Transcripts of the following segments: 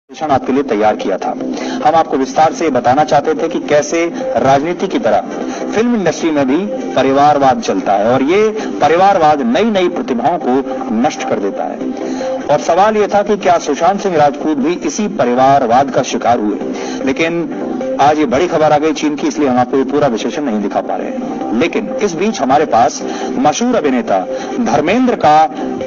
आपके लिए तैयार किया था। हम आपको विस्तार से बताना चाहते थे कि कैसे राजनीति की तरह फिल्म इंडस्ट्री में भी परिवारवाद चलता है और ये परिवारवाद नई नई प्रतिभाओं को नष्ट कर देता है। और सवाल यह था कि क्या सुशांत सिंह राजपूत भी इसी परिवारवाद का शिकार हुए, लेकिन आज ये बड़ी खबर आ गई चीन की, इसलिए हम आपको ये पूरा विश्लेषण नहीं दिखा पा रहे हैं। लेकिन इस बीच हमारे पास मशहूर अभिनेता धर्मेंद्र का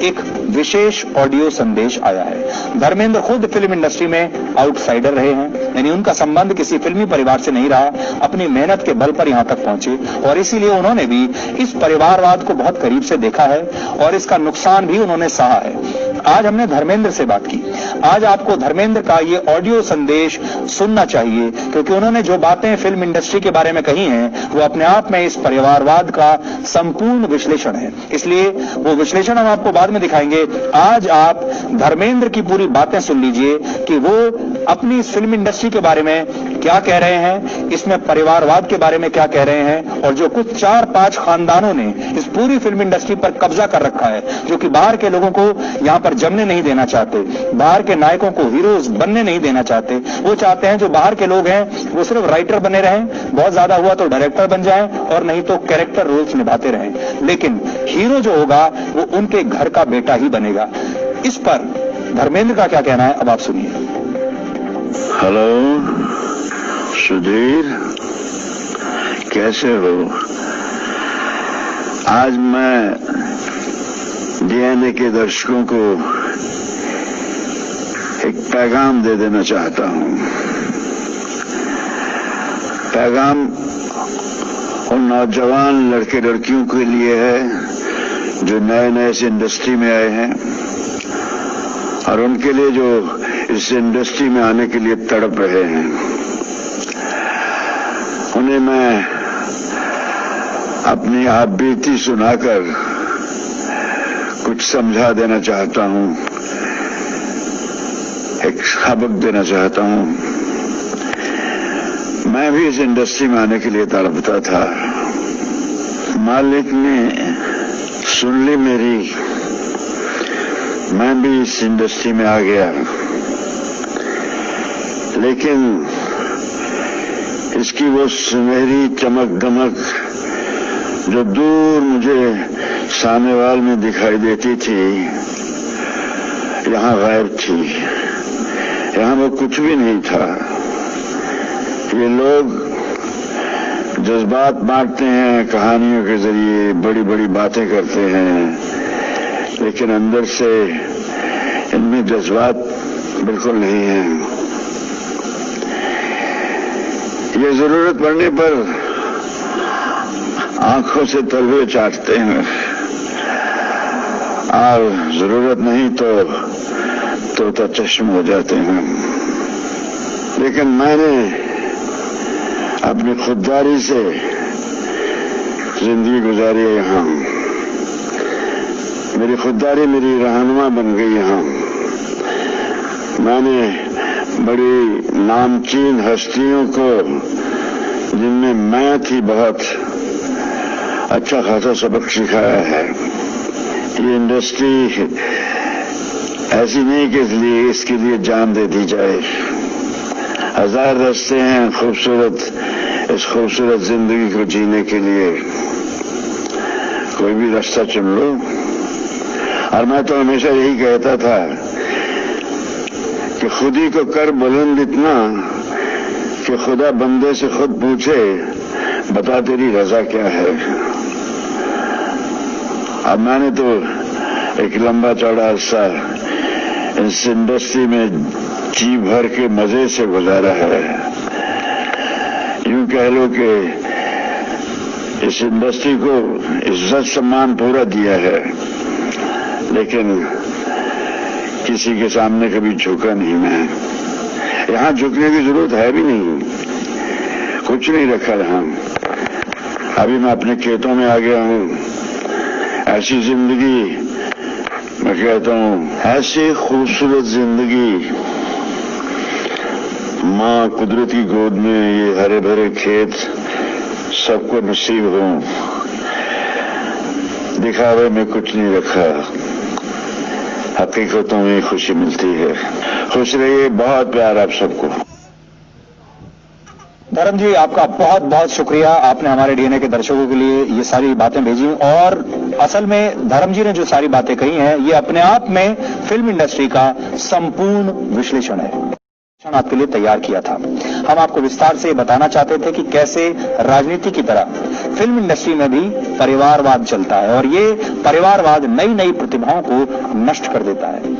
एक विशेष ऑडियो संदेश आया है। धर्मेंद्र खुद फिल्म इंडस्ट्री में आउटसाइडर रहे हैं, यानी उनका संबंध किसी फिल्मी परिवार से नहीं रहा, अपनी मेहनत के बल पर यहां तक पहुंचे और इसीलिए उन्होंने भी इस परिवारवाद को बहुत करीब से देखा है और इसका नुकसान भी उन्होंने सहा है। आज हमने धर्मेंद्र से बात की। आज आपको धर्मेंद्र का ये ऑडियो संदेश सुनना चाहिए, क्योंकि उन्होंने जो बातें फिल्म इंडस्ट्री के बारे में कही हैं वो अपने आप में इस परिवारवाद का संपूर्ण विश्लेषण है। इसलिए वो विश्लेषण हम आपको बाद में दिखाएंगे। आज आप धर्मेंद्र की पूरी बातें सुन लीजिए कि वो अपनी इस फिल्म इंडस्ट्री के बारे में क्या कह रहे हैं, इसमें परिवारवाद के बारे में क्या कह रहे हैं, और जो कुछ 4-5 खानदानों ने इस पूरी फिल्म इंडस्ट्री पर कब्जा कर रखा है, जो कि बाहर के लोगों को यहां पर जमने नहीं देना चाहते, बाहर के नायकों को हीरोज बनने नहीं देना चाहते। वो चाहते हैं जो बाहर के लोग हैं वो सिर्फ राइटर बने रहें, बहुत ज्यादा हुआ तो डायरेक्टर बन जाएं और नहीं तो कैरेक्टर रोल्स निभाते रहें, लेकिन हीरो जो होगा वो उनके घर का बेटा ही बनेगा। इस पर धर्मेंद्र का क्या कहना है, अब आप सुनिए। हेलो सुधीर, कैसे हो? आज मैं डीएनए के दर्शकों को एक पैगाम दे देना चाहता हूं। पैगाम उन नौजवान लड़के लड़कियों के लिए है जो नए नए इस इंडस्ट्री में आए हैं और उनके लिए जो इस इंडस्ट्री में आने के लिए तड़प रहे हैं। उन्हें मैं अपनी आप बीती सुनाकर कुछ समझा देना चाहता हूं, एक सबक देना चाहता हूं। मैं भी इस इंडस्ट्री में आने के लिए तड़पता था। मालिक ने सुन ली मेरी, मैं भी इस इंडस्ट्री में आ गया, लेकिन इसकी वो सुनहरी चमक दमक जो दूर मुझे सामनेवाल में दिखाई देती थी, यहां गायब थी। यहां वो कुछ भी नहीं था। ये लोग जज्बात बांटते हैं, कहानियों के जरिए बड़ी बड़ी बातें करते हैं, लेकिन अंदर से इनमें जज्बात बिल्कुल नहीं है। ये जरूरत पड़ने पर आंखों से तलवे चाटते हैं और जरूरत नहीं तो चश्म हो जाते हैं। लेकिन मैंने अपनी खुददारी से जिंदगी गुजारी है यहाँ। मेरी खुददारी मेरी रहनुमा बन गई यहाँ। मैंने बड़ी नामचीन हस्तियों को, जिनमें मैं थी, बहुत अच्छा खासा सबक सिखाया है। ये इंडस्ट्री ऐसी नहीं कि इसके लिए जान दे दी जाए। हजार रास्ते हैं इस खूबसूरत जिंदगी को जीने के लिए। कोई भी रास्ता चुन लो। और मैं तो हमेशा यही कहता था कि खुद ही को कर बुलंद इतना कि खुदा बंदे से खुद पूछे, बता तेरी रजा क्या है। अब मैंने तो एक लंबा चौड़ा अरसा इस इंडस्ट्री में जी भर के मजे से गुजारा है। यूं कह लो कि इस इंडस्ट्री को इज्जत सम्मान पूरा दिया है, लेकिन किसी के सामने कभी झुका नहीं। मैं यहां झुकने की जरूरत है भी नहीं, कुछ नहीं रखा यहां। अभी मैं अपने खेतों में आ गया हूं। ऐसी जिंदगी, मैं कहता हूं, ऐसी खूबसूरत जिंदगी मां कुदरत की गोद में, ये हरे भरे खेत सबको नसीब हो। दिखावे में कुछ नहीं रखा, हकीकतों में खुशी मिलती है। खुश रहिए। बहुत प्यार आप सबको। धर्म जी, आपका बहुत बहुत शुक्रिया। आपने हमारे डीएनए के दर्शकों के लिए ये सारी बातें भेजी और असल में धर्म जी ने जो सारी बातें कही हैं ये अपने आप में फिल्म इंडस्ट्री का संपूर्ण विश्लेषण है, आपके लिए तैयार किया था। हम आपको विस्तार से बताना चाहते थे कि कैसे राजनीति की तरह फिल्म इंडस्ट्री में भी परिवारवाद चलता है और ये परिवारवाद नई नई प्रतिभाओं को नष्ट कर देता है।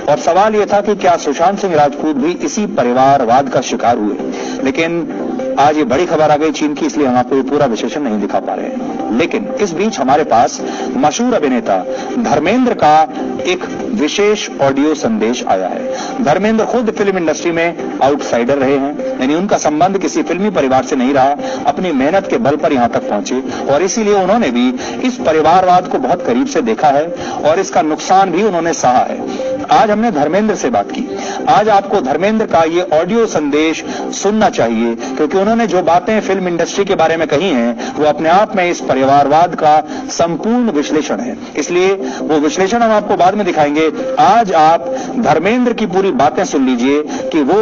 और सवाल यह था कि क्या सुशांत सिंह राजपूत भी इसी परिवारवाद का शिकार हुए, लेकिन आज ये बड़ी खबर आ गई चीन की, इसलिए हम आपको ये पूरा विश्लेषण नहीं दिखा पा रहे हैं। लेकिन इस बीच हमारे पास मशहूर अभिनेता धर्मेंद्र का एक विशेष ऑडियो संदेश आया है। धर्मेंद्र खुद फिल्म इंडस्ट्री में आउटसाइडर रहे हैं, यानी उनका संबंध किसी फिल्मी परिवार से नहीं रहा, अपनी मेहनत के बल पर यहां तक पहुंचे और इसीलिए उन्होंने भी इस परिवारवाद को बहुत करीब से देखा है और इसका नुकसान भी उन्होंने सहा है। आज हमने धर्मेंद्र से बात की। आज आपको धर्मेंद्र का ये ऑडियो संदेश सुनना चाहिए क्योंकि उन्होंने जो बातें फिल्म इंडस्ट्री के बारे में कही हैं वो अपने आप में इस परिवारवाद का संपूर्ण विश्लेषण है। इसलिए वो विश्लेषण हम आपको बाद में दिखाएंगे। आज आप धर्मेंद्र की पूरी बातें सुन लीजिए कि वो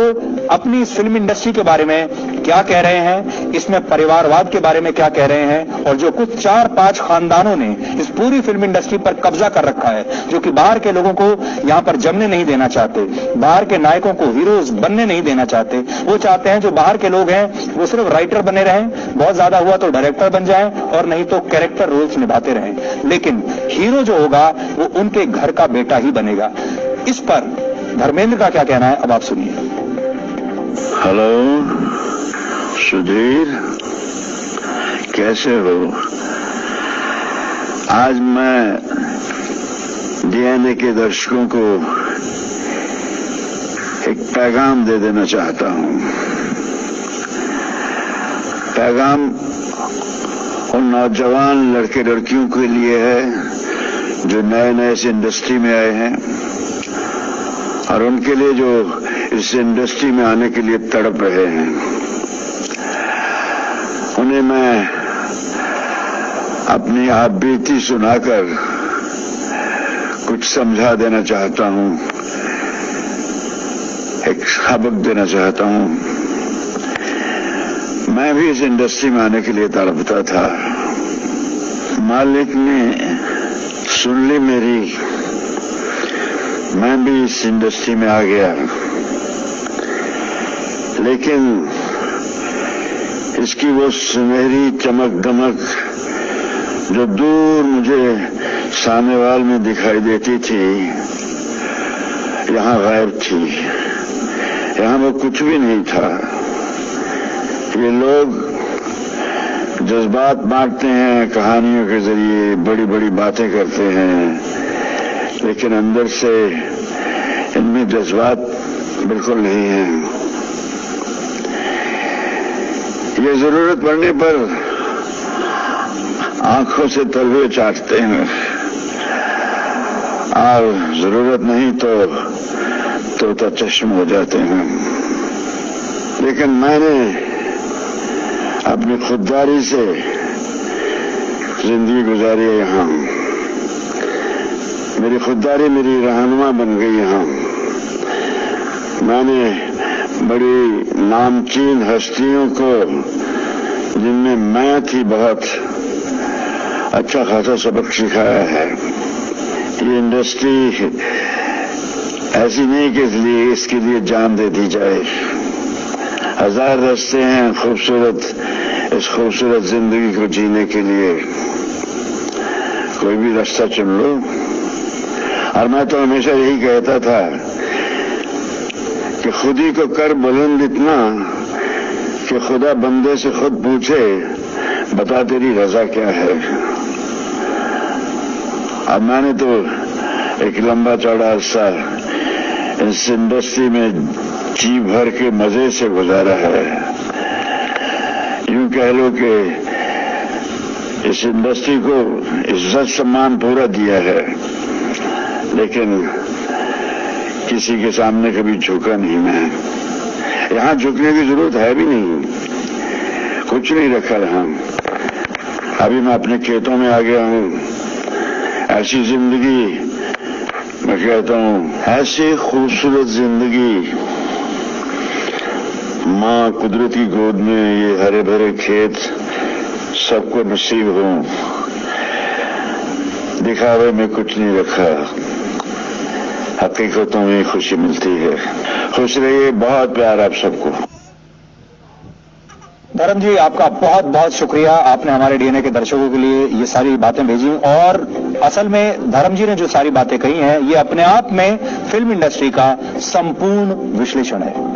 अपनी इस फिल्म इंडस्ट्री के बारे में क्या कह रहे हैं, इसमें परिवारवाद के बारे में क्या कह रहे हैं और जो कुछ 4-5 खानदानों ने इस पूरी फिल्म इंडस्ट्री पर कब्जा कर रखा है, जो कि बाहर के लोगों को यहां पर जमने नहीं देना चाहते, बाहर के नायकों को हीरोज बनने नहीं देना चाहते। वो चाहते हैं जो बाहर के लोग हैं वो सिर्फ राइटर बने रहें, बहुत ज्यादा हुआ तो डायरेक्टर बन जाएं और नहीं तो कैरेक्टर रोल्स निभाते रहें, लेकिन हीरो जो होगा वो उनके घर का बेटा ही बनेगा। इस पर धर्मेंद्र का क्या कहना है, अब आप सुनिए। हेलो सुधीर, कैसे हो? आज मैं डीएनए के दर्शकों को एक पैगाम दे देना चाहता हूं। पैगाम उन नौजवान लड़के लड़कियों के लिए है जो नए नए इस इंडस्ट्री में आए हैं और उनके लिए जो इस इंडस्ट्री में आने के लिए तड़प रहे हैं। उन्हें मैं अपनी आप बीती सुनाकर कुछ समझा देना चाहता हूं, एक सबक देना चाहता हूं। मैं भी इस इंडस्ट्री में आने के लिए तड़पता था। मालिक ने सुन ली मेरी, मैं भी इस इंडस्ट्री में आ गया, लेकिन इसकी वो सुनहरी चमक दमक जो दूर मुझे सामनेवाल में दिखाई देती थी यहां गायब थी। यहां वो कुछ भी नहीं था। ये लोग जज्बात बांटते हैं, कहानियों के जरिए बड़ी बड़ी बातें करते हैं, लेकिन अंदर से इनमें जज्बात बिल्कुल नहीं है। ये जरूरत पड़ने पर आंखों से तलवे चाटते हैं और जरूरत नहीं तो चश्म हो जाते हैं। लेकिन मैंने अपनी खुददारी से जिंदगी गुजारी है यहाँ। मेरी खुददारी मेरी रहनुमा बन गई यहाँ। मैंने बड़ी नामचीन हस्तियों को, जिनमें मैं थी, बहुत अच्छा खासा सबक सिखाया है। ये इंडस्ट्री ऐसी नहीं कि इसके लिए जान दे दी जाए। हजार रास्ते हैं इस खूबसूरत जिंदगी को जीने के लिए। कोई भी रास्ता चुन लो। और मैं तो हमेशा यही कहता था कि खुद ही को कर बुलंद इतना कि खुदा बंदे से खुद पूछे, बता तेरी रजा क्या है। अब मैंने तो एक लंबा चौड़ा अरसा इस इंडस्ट्री में जी भर के मजे से गुजारा है। यूं कह लो कि इस इंडस्ट्री को इज्जत सम्मान पूरा दिया है, लेकिन किसी के सामने कभी झुका नहीं। मैं यहां झुकने की जरूरत है भी नहीं, कुछ नहीं रखा यहां। अभी मैं अपने खेतों में आ गया हूं। ऐसी जिंदगी मैं कहता हूं, ऐसी खूबसूरत जिंदगी, मां कुदरत की गोद में ये हरे भरे खेत सबको नसीब हो। दिखावे में कुछ नहीं रखा, हकीकतों में खुशी मिलती है। खुश रहिए, बहुत प्यार आप सबको। धर्म जी, आपका बहुत बहुत शुक्रिया, आपने हमारे डीएनए के दर्शकों के लिए ये सारी बातें भेजी। और असल में धर्म जी ने जो सारी बातें कही हैं, ये अपने आप में फिल्म इंडस्ट्री का संपूर्ण विश्लेषण है।